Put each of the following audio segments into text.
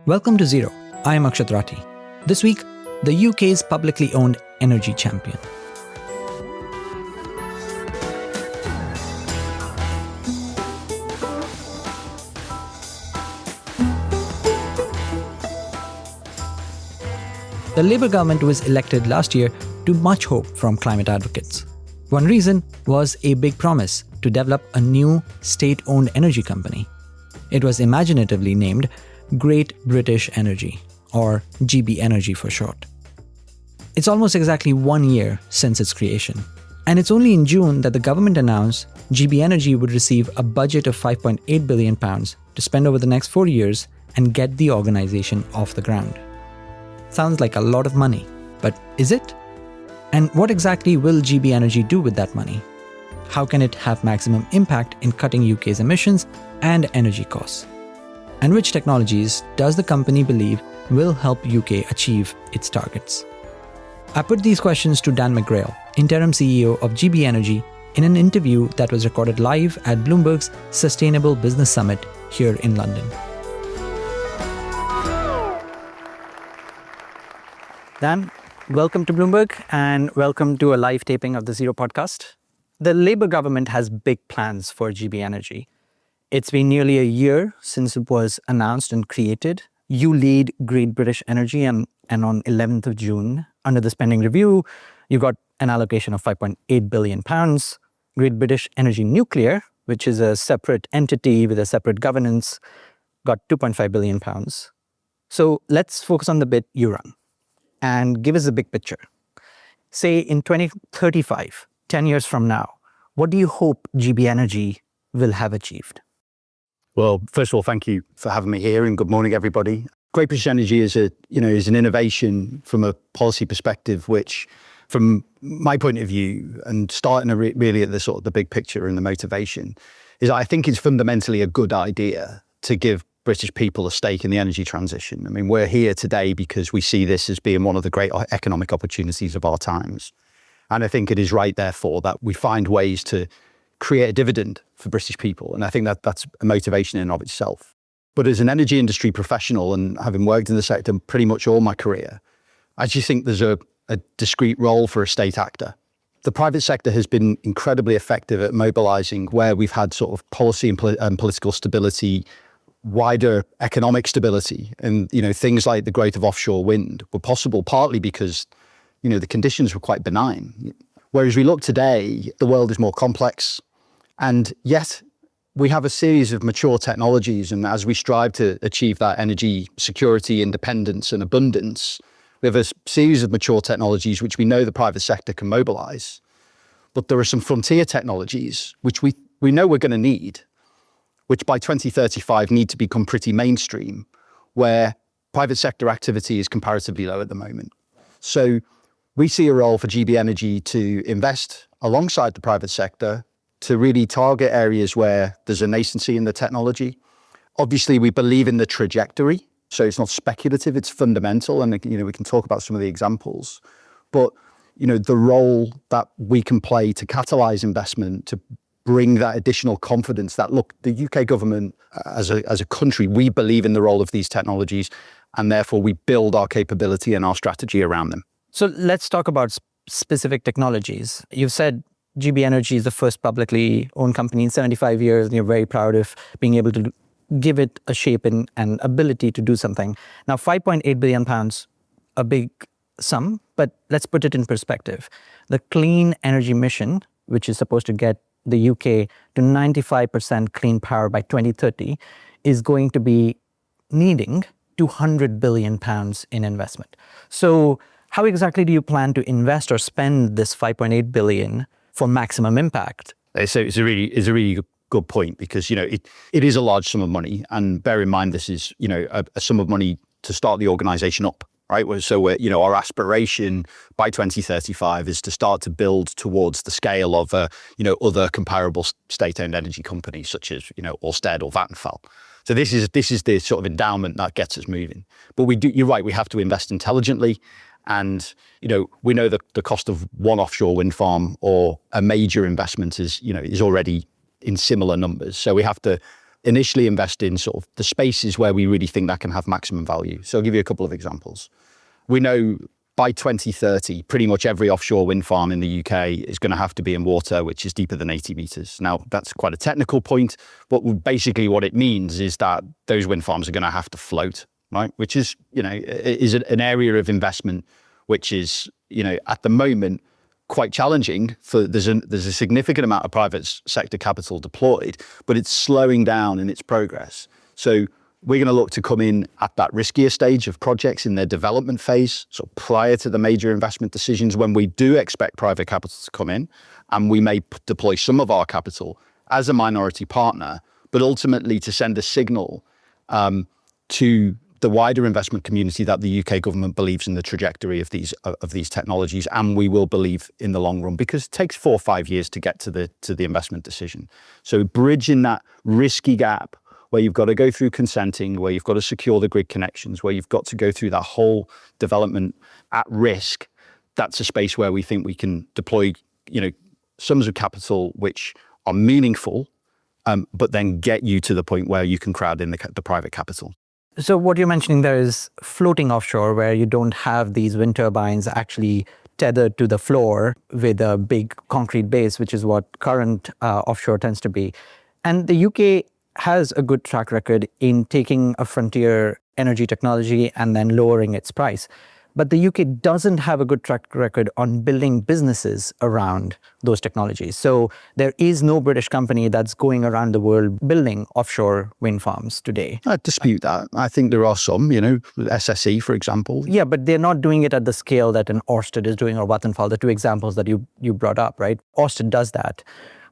Welcome to Zero. I am Akshat Rathi. This week, the UK's publicly owned energy champion. The Labour government was elected last year to much hope from climate advocates. One reason was a big promise to develop a new state-owned energy company. It was imaginatively named Great British Energy, or GB Energy for short. It's almost exactly 1 year since its creation, and it's only in June that the government announced GB Energy would receive a budget of £5.8 billion to spend over the next 4 years and get the organisation off the ground. Sounds like a lot of money, but is it? And what exactly will GB Energy do with that money? How can it have maximum impact in cutting UK's emissions and energy costs? And which technologies does the company believe will help UK achieve its targets? I put these questions to Dan McGrail, interim CEO of GB Energy, in an interview that was recorded live at Bloomberg's Sustainable Business Summit here in London. Dan, welcome to Bloomberg and welcome to a live taping of the Zero podcast. The Labour government has big plans for GB Energy. It's been nearly a year since it was announced and created. You lead Great British Energy and on 11th of June, under the spending review, you got an allocation of £5.8 billion. Great British Energy Nuclear, which is a separate entity with a separate governance, got £2.5 billion. So let's focus on the bit you run and give us a big picture. Say in 2035, 10 years from now, what do you hope GB Energy will have achieved? Well, first of all, thank you for having me here and good morning, everybody. Great British Energy is an innovation from a policy perspective, which from my point of view and starting really at the big picture and the motivation is I think it's fundamentally a good idea to give British people a stake in the energy transition. I mean, we're here today because we see this as being one of the great economic opportunities of our times. And I think it is right, therefore, that we find ways to create a dividend for British people. And I think that's a motivation in and of itself. But as an energy industry professional and having worked in the sector pretty much all my career, I just think there's a discrete role for a state actor. The private sector has been incredibly effective at mobilizing where we've had sort of policy and political stability, wider economic stability. And, things like the growth of offshore wind were possible partly because, the conditions were quite benign. Whereas we look today, the world is more complex. And yet we have a series of mature technologies. And as we strive to achieve that energy security, independence and abundance, we have a series of mature technologies which we know the private sector can mobilize. But there are some frontier technologies which we know we're going to need, which by 2035 need to become pretty mainstream, where private sector activity is comparatively low at the moment. So we see a role for GB Energy to invest alongside the private sector to really target areas where there's a nascency in the technology. Obviously, we believe in the trajectory, so it's not speculative, it's fundamental, and we can talk about some of the examples. But the role that we can play to catalyse investment, to bring that additional confidence that, look, the UK government, as a country, we believe in the role of these technologies, and therefore we build our capability and our strategy around them. So let's talk about specific technologies. You've said GB Energy is the first publicly owned company in 75 years, and you're very proud of being able to give it a shape and ability to do something. Now, £5.8 billion, a big sum, but let's put it in perspective. The clean energy mission, which is supposed to get the UK to 95% clean power by 2030, is going to be needing £200 billion in investment. So how exactly do you plan to invest or spend this £5.8 billion for maximum impact? So it's a really good point because, it is a large sum of money. And bear in mind, this is, a sum of money to start the organization up, right? So our aspiration by 2035 is to start to build towards the scale of, other comparable state-owned energy companies such as, Ørsted or Vattenfall. So this is the sort of endowment that gets us moving. But you're right, we have to invest intelligently. And, we know that the cost of one offshore wind farm or a major investment is already in similar numbers. So we have to initially invest in sort of the spaces where we really think that can have maximum value. So I'll give you a couple of examples. We know by 2030, pretty much every offshore wind farm in the UK is going to have to be in water which is deeper than 80 meters. Now, that's quite a technical point, but basically what it means is that those wind farms are going to have to float, right? Which is, is an area of investment which is, at the moment, quite challenging. There's a significant amount of private sector capital deployed, but it's slowing down in its progress. So we're going to look to come in at that riskier stage of projects in their development phase, so prior to the major investment decisions, when we do expect private capital to come in, and we may deploy some of our capital as a minority partner, but ultimately to send a signal to the wider investment community that the UK government believes in the trajectory of these technologies, and we will believe in the long run, because it takes 4 or 5 years to get to the investment decision. So bridging that risky gap where you've got to go through consenting, where you've got to secure the grid connections, where you've got to go through that whole development at risk, that's a space where we think we can deploy, sums of capital which are meaningful, but then get you to the point where you can crowd in the private capital. So what you're mentioning there is floating offshore, where you don't have these wind turbines actually tethered to the floor with a big concrete base, which is what current offshore tends to be. And the UK has a good track record in taking a frontier energy technology and then lowering its price. But the UK doesn't have a good track record on building businesses around those technologies. So there is no British company that's going around the world building offshore wind farms today. I dispute that. I think there are some, SSE, for example. Yeah, but they're not doing it at the scale that an Ørsted is doing, or Vattenfall, the two examples that you brought up, right? Ørsted does that.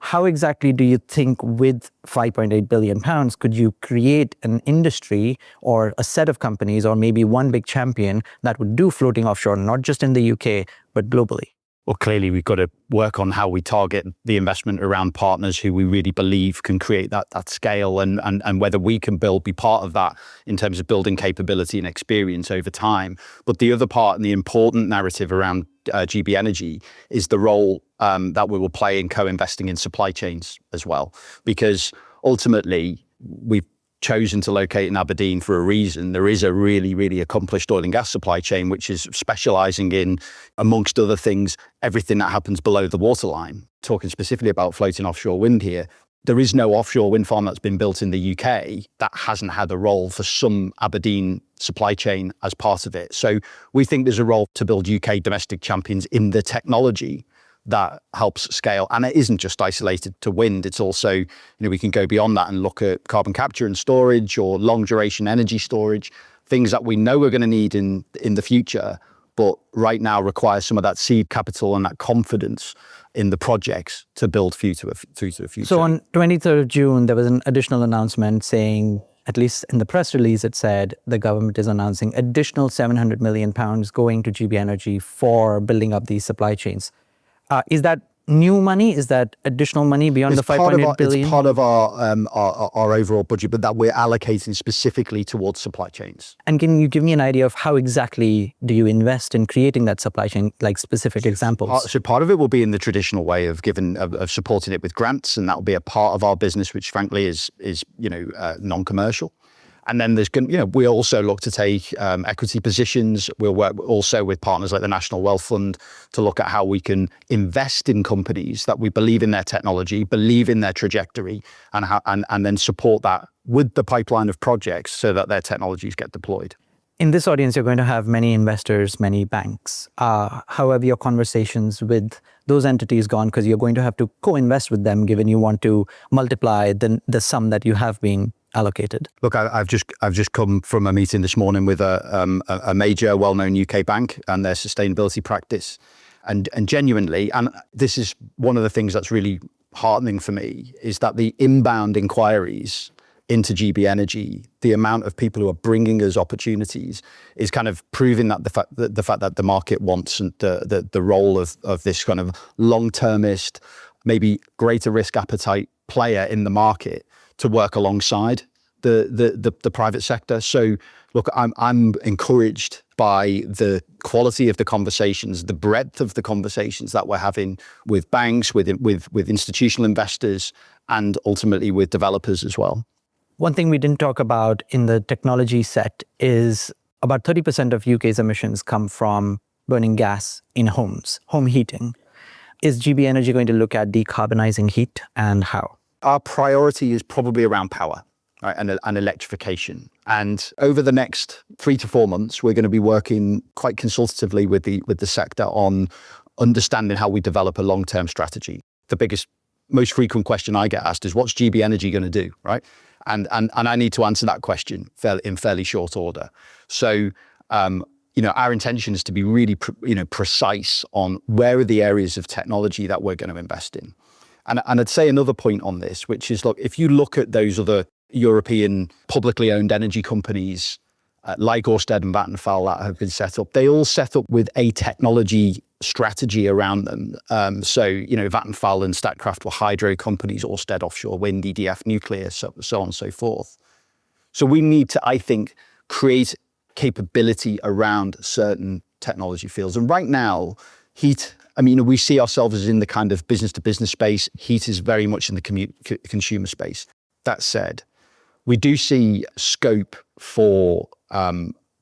How exactly do you think with £5.8 billion could you create an industry or a set of companies, or maybe one big champion that would do floating offshore, not just in the UK, but globally? Well, clearly we've got to work on how we target the investment around partners who we really believe can create that scale, and whether we can be part of that in terms of building capability and experience over time. But the other part and the important narrative around GB Energy is the role that we will play in co-investing in supply chains as well. Because ultimately, we've chosen to locate in Aberdeen for a reason. There is a really, really accomplished oil and gas supply chain, which is specialising in, amongst other things, everything that happens below the waterline. Talking specifically about floating offshore wind here, there is no offshore wind farm that's been built in the UK that hasn't had a role for some Aberdeen supply chain as part of it. So we think there's a role to build UK domestic champions in the technology that helps scale. And it isn't just isolated to wind. It's also, we can go beyond that and look at carbon capture and storage, or long duration energy storage, things that we know we're going to need in the future, but right now require some of that seed capital and that confidence in the projects to build through to a future. So on 23rd of June, there was an additional announcement saying, at least in the press release, it said the government is announcing additional £700 million going to GB Energy for building up these supply chains. Is that new money? Is that additional money beyond the 5.8 billion? It's part of our overall budget, but that we're allocating specifically towards supply chains. And can you give me an idea of how exactly do you invest in creating that supply chain, like specific examples? So part of it will be in the traditional way of supporting it with grants, and that will be a part of our business, which frankly is non-commercial. And then we also look to take equity positions. We'll work also with partners like the National Wealth Fund to look at how we can invest in companies that we believe in their technology, believe in their trajectory, and then support that with the pipeline of projects so that their technologies get deployed. In this audience, you're going to have many investors, many banks. How have your conversations with those entities gone? Because you're going to have to co-invest with them, given you want to multiply the sum that you have been allocated. Look, I've just come from a meeting this morning with a major, well-known UK bank and their sustainability practice, and genuinely, and this is one of the things that's really heartening for me, is that the inbound inquiries into GB Energy, the amount of people who are bringing us opportunities, is kind of proving that the fact that the market wants, and the role of this kind of long-termist, maybe greater risk appetite player in the market to work alongside the private sector. So look, I'm encouraged by the quality of the conversations, the breadth of the conversations that we're having with banks, with institutional investors, and ultimately with developers as well. One thing we didn't talk about in the technology set is about 30% of UK's emissions come from burning gas in homes, home heating. Is GB Energy going to look at decarbonizing heat, and how? Our priority is probably around power, right, and electrification. And over the next 3 to 4 months, we're going to be working quite consultatively with the sector on understanding how we develop a long-term strategy. The most frequent question I get asked is, what's GB Energy going to do, right? And I need to answer that question in fairly short order. So, our intention is to be really, precise on where are the areas of technology that we're going to invest in. And I'd say another point on this, which is, look, if you look at those other European publicly owned energy companies like Ørsted and Vattenfall that have been set up, they all set up with a technology strategy around them. Vattenfall and Statkraft were hydro companies, Ørsted offshore wind, EDF nuclear, so on and so forth. So we need to, I think, create capability around certain technology fields. And right now, heat, we see ourselves as in the kind of business to business space. Heat is very much in the consumer space. That said, we do see scope for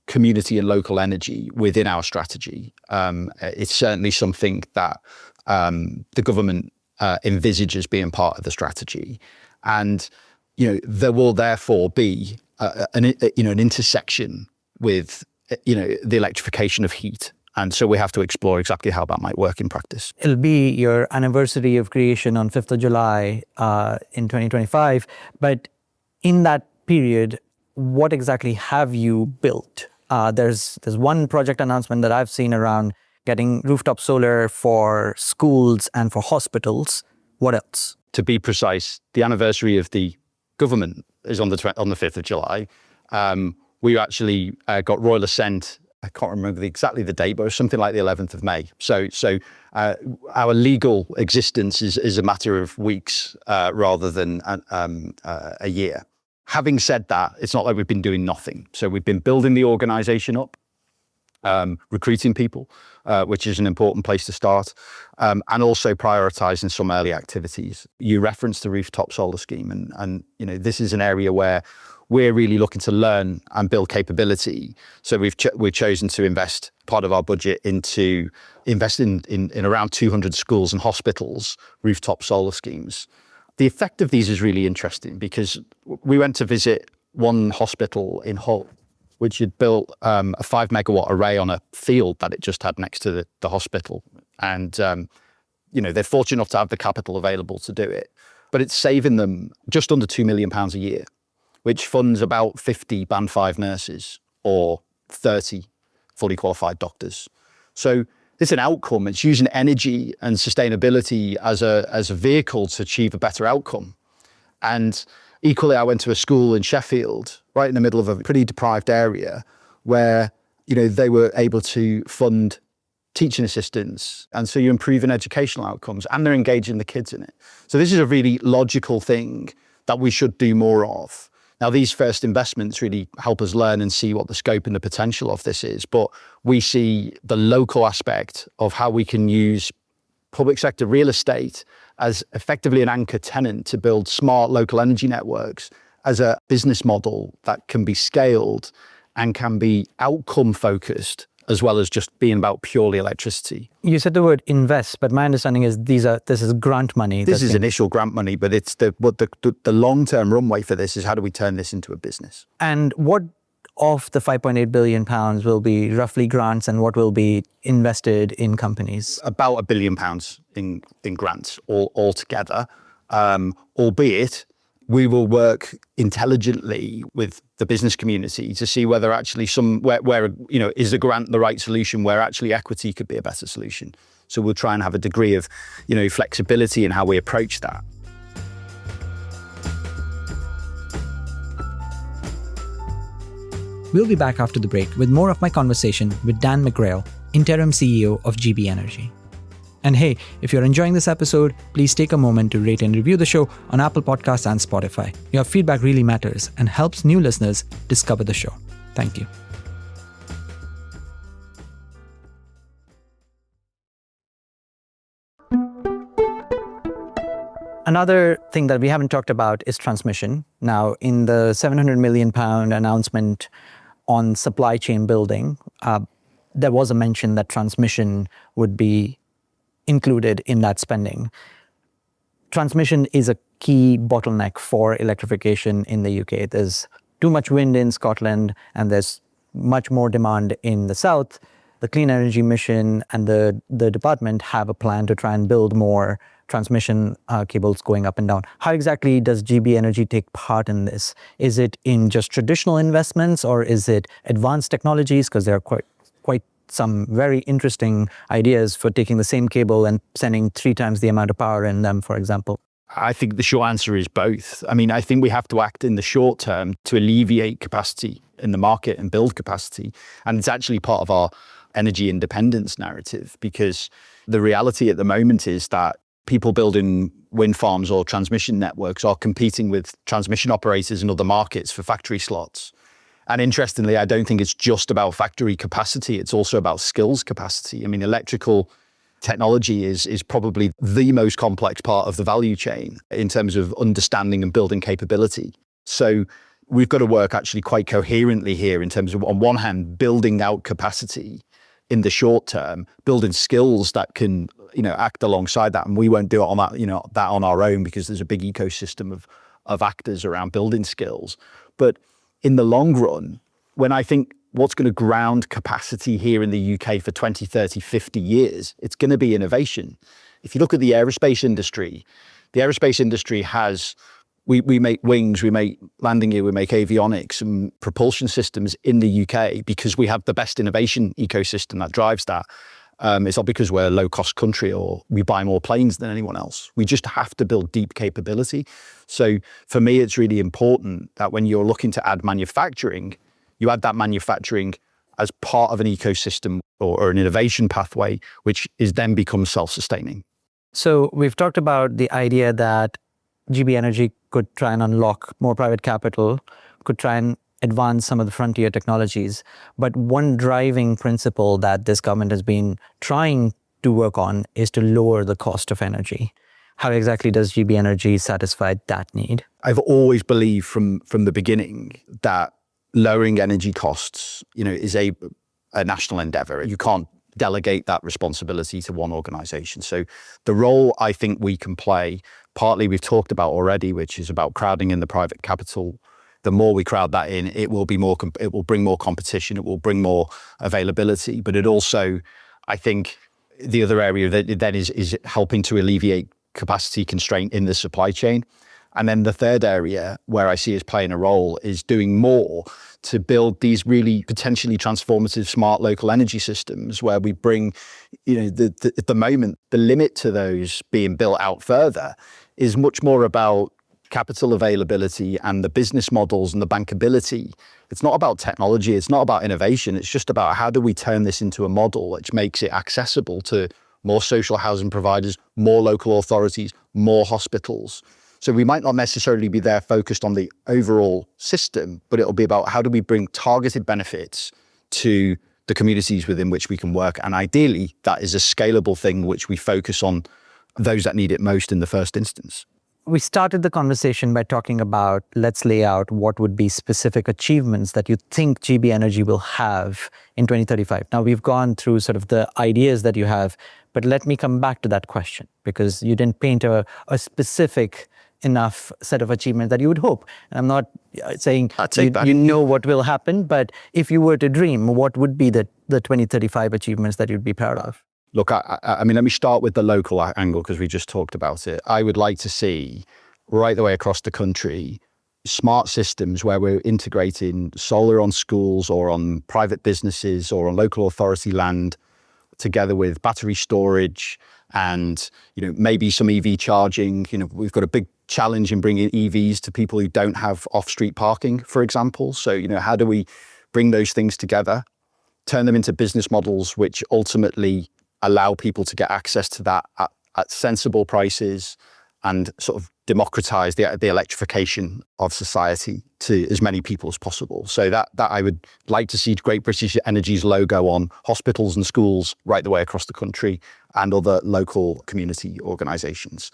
community and local energy within our strategy. It's certainly something that the government envisages being part of the strategy. And, there will therefore be an intersection with, the electrification of heat. And so we have to explore exactly how that might work in practice. It'll be your anniversary of creation on 5th of July in 2025. But in that period, what exactly have you built? There's one project announcement that I've seen around getting rooftop solar for schools and for hospitals. What else? To be precise, the anniversary of the government is on the 5th of July. We actually got royal assent. I can't remember exactly the date, but it was something like the 11th of May. So our legal existence is a matter of weeks rather than a year. Having said that, it's not like we've been doing nothing. So we've been building the organization up, recruiting people, which is an important place to start, and also prioritizing some early activities. You referenced the rooftop solar scheme, and this is an area where we're really looking to learn and build capability. So we've chosen to invest part of our budget into investing in around 200 schools and hospitals, rooftop solar schemes. The effect of these is really interesting because we went to visit one hospital in Hull, which had built a 5 megawatt array on a field that it just had next to the hospital. And, they're fortunate enough to have the capital available to do it. But it's saving them just under £2 million a year, which funds about 50 Band 5 nurses or 30 fully qualified doctors. So it's an outcome. It's using energy and sustainability as a vehicle to achieve a better outcome. And equally, I went to a school in Sheffield, right in the middle of a pretty deprived area, where they were able to fund teaching assistants. And so you're improving educational outcomes and they're engaging the kids in it. So this is a really logical thing that we should do more of. Now, these first investments really help us learn and see what the scope and the potential of this is. But we see the local aspect of how we can use public sector real estate as effectively an anchor tenant to build smart local energy networks as a business model that can be scaled and can be outcome focused, as well as just being about purely electricity. You said the word invest, but my understanding is this is grant money. This is initial grant money, but it's the long-term runway for this is how do we turn this into a business? And what of the £5.8 billion will be roughly grants and what will be invested in companies? About £1 billion in grants altogether, albeit we will work intelligently with the business community to see whether actually where is a grant the right solution, where actually equity could be a better solution. So we'll try and have a degree of flexibility in how we approach that. We'll be back after the break with more of my conversation with Dan McGrail, interim CEO of GB Energy. And hey, if you're enjoying this episode, please take a moment to rate and review the show on Apple Podcasts and Spotify. Your feedback really matters and helps new listeners discover the show. Thank you. Another thing that we haven't talked about is transmission. Now, in the £700 million announcement on supply chain building, there was a mention that transmission would be included in that spending. Transmission is a key bottleneck for electrification in the UK. There's too much wind in Scotland and there's much more demand in the south. The Clean Energy Mission and the department have a plan to try and build more transmission cables going up and down. How exactly does GB Energy take part in this? Is it in just traditional investments or is it advanced technologies? Because there are quite some very interesting ideas for taking the same cable and sending 3 times the amount of power in them, for example. I think the short answer is both. I mean, I think we have to act in the short term to alleviate capacity in the market and build capacity. And it's actually part of our energy independence narrative, because the reality at the moment is that people building wind farms or transmission networks are competing with transmission operators in other markets for factory slots. And interestingly, I don't think it's just about factory capacity. It's also about skills capacity. I mean, electrical technology is probably the most complex part of the value chain in terms of understanding and building capability. So we've got to work actually quite coherently here in terms of, on one hand, building out capacity in the short term, building skills that can, act alongside that. And we won't do it on that, that on our own, because there's a big ecosystem of actors around building skills. But in the long run, when I think what's going to ground capacity here in the UK for 20, 30, 50 years, it's going to be innovation. If you look at the aerospace industry has, we make wings, we make landing gear, we make avionics and propulsion systems in the UK because we have the best innovation ecosystem that drives that. It's not because we're a low-cost country or we buy more planes than anyone else. We just have to build deep capability. So for me, it's really important that when you're looking to add manufacturing, you add that manufacturing as part of an ecosystem or an innovation pathway, which is then becomes self-sustaining. So we've talked about the idea that GB Energy could try and unlock more private capital, could try and advance some of the frontier technologies. But one driving principle that this government has been trying to work on is to lower the cost of energy. How exactly does GB Energy satisfy that need? I've always believed from the beginning that lowering energy costs, is a national endeavor. You can't delegate that responsibility to one organization. So the role I think we can play, partly we've talked about already, which is about crowding in the private capital. The more we crowd that in, it will bring more competition, it will bring more availability. But it also, I think, the other area that then is helping to alleviate capacity constraint in the supply chain. And then the third area where I see us playing a role is doing more to build these really potentially transformative smart local energy systems where we bring, at the moment, the limit to those being built out further is much more about capital availability and the business models and the bankability. It's not about technology, it's not about innovation, it's just about how do we turn this into a model which makes it accessible to more social housing providers, more local authorities, more hospitals. So we might not necessarily be there focused on the overall system, but it'll be about how do we bring targeted benefits to the communities within which we can work. And ideally, that is a scalable thing which we focus on those that need it most in the first instance. We started the conversation by talking about, let's lay out what would be specific achievements that you think GB Energy will have in 2035. Now, we've gone through sort of the ideas that you have, but let me come back to that question, because you didn't paint a specific enough set of achievements that you would hope. And I'm not saying you know what will happen, but if you were to dream, what would be the 2035 achievements that you'd be proud of? Look, I mean, let me start with the local angle because we just talked about it. I would like to see right the way across the country smart systems where we're integrating solar on schools or on private businesses or on local authority land together with battery storage and, maybe some EV charging. We've got a big challenge in bringing EVs to people who don't have off-street parking, for example. So, how do we bring those things together, turn them into business models which ultimately allow people to get access to that at sensible prices and sort of democratize the electrification of society to as many people as possible. So that I would like to see Great British Energy's logo on hospitals and schools right the way across the country and other local community organizations.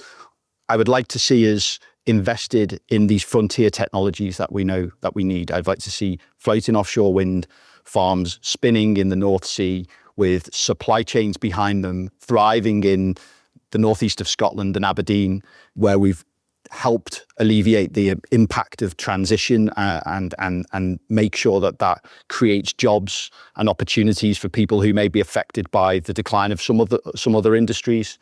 I would like to see us invested in these frontier technologies that we know that we need. I'd like to see floating offshore wind farms spinning in the North Sea with supply chains behind them, thriving in the northeast of Scotland and Aberdeen, where we've helped alleviate the impact of transition and make sure that creates jobs and opportunities for people who may be affected by the decline of some other industries.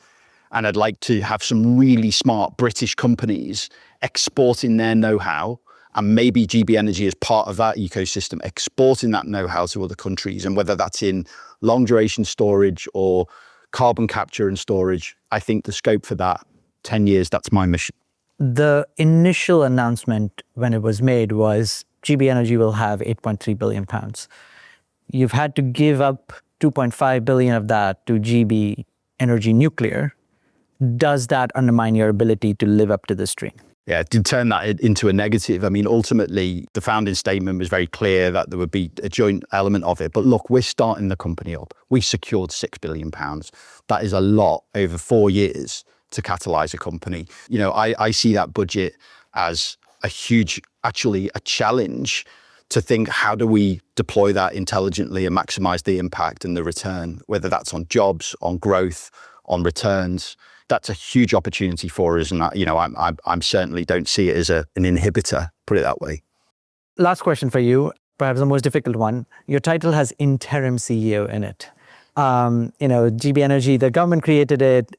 And I'd like to have some really smart British companies exporting their know-how, and maybe GB Energy as part of that ecosystem, exporting that know-how to other countries. And whether that's in long duration storage or carbon capture and storage, I think the scope for that, 10 years, that's my mission. The initial announcement when it was made was GB Energy will have 8.3 billion pounds. You've had to give up 2.5 billion of that to GB Energy Nuclear. Does that undermine your ability to live up to this dream? Yeah, it did turn that into a negative. I mean, ultimately, the founding statement was very clear that there would be a joint element of it. But look, we're starting the company up. We secured £6 billion. That is a lot over 4 years to catalyse a company. You know, I see that budget as a huge, actually a challenge to think, how do we deploy that intelligently and maximise the impact and the return, whether that's on jobs, on growth, on returns. That's a huge opportunity for us, and I'm certainly don't see it as an inhibitor, put it that way. Last question for you, perhaps the most difficult one. Your title has interim CEO in it. GB Energy, the government created it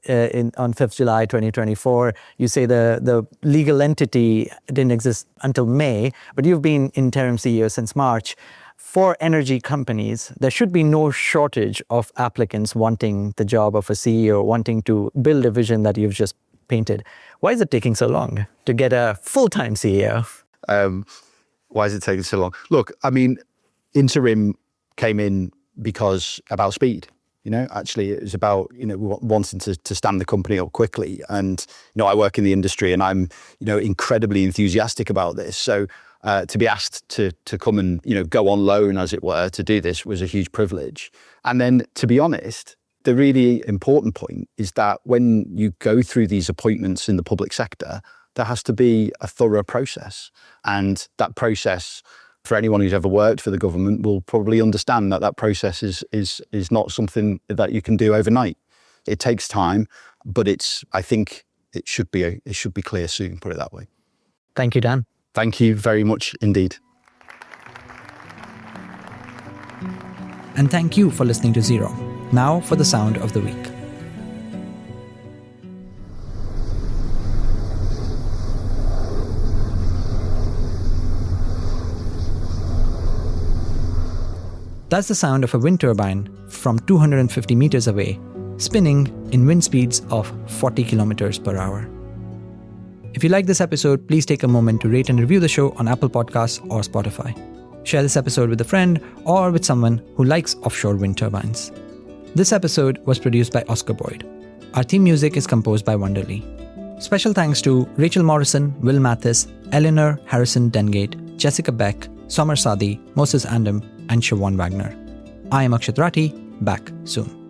on 5th July 2024. You say the legal entity didn't exist until May, but you've been interim CEO since March. For energy companies, there should be no shortage of applicants wanting the job of a CEO, wanting to build a vision that you've just painted. Why is it taking so long to get a full-time CEO? Why is it taking so long? Look, I mean, interim came in because about speed. You know, actually, it was about, wanting to stand the company up quickly. And, I work in the industry and I'm, incredibly enthusiastic about this. So to be asked to come and, go on loan, as it were, to do this was a huge privilege. And then, to be honest, the really important point is that when you go through these appointments in the public sector, there has to be a thorough process. And that process, for anyone who's ever worked for the government, will probably understand that process is not something that you can do overnight. It takes time, but I think it should be clear soon, put it that way. Thank you, Dan. Thank you very much indeed. And thank you for listening to Zero. Now for the sound of the week. That's the sound of a wind turbine from 250 meters away, spinning in wind speeds of 40 kilometers per hour. If you like this episode, please take a moment to rate and review the show on Apple Podcasts or Spotify. Share this episode with a friend or with someone who likes offshore wind turbines. This episode was produced by Oscar Boyd. Our theme music is composed by Wonderly. Special thanks to Rachel Morrison, Will Mathis, Eleanor Harrison Dengate, Jessica Beck, Somer Sadi, Moses Andam, and Siobhan Wagner. I am Akshat Rathi, back soon.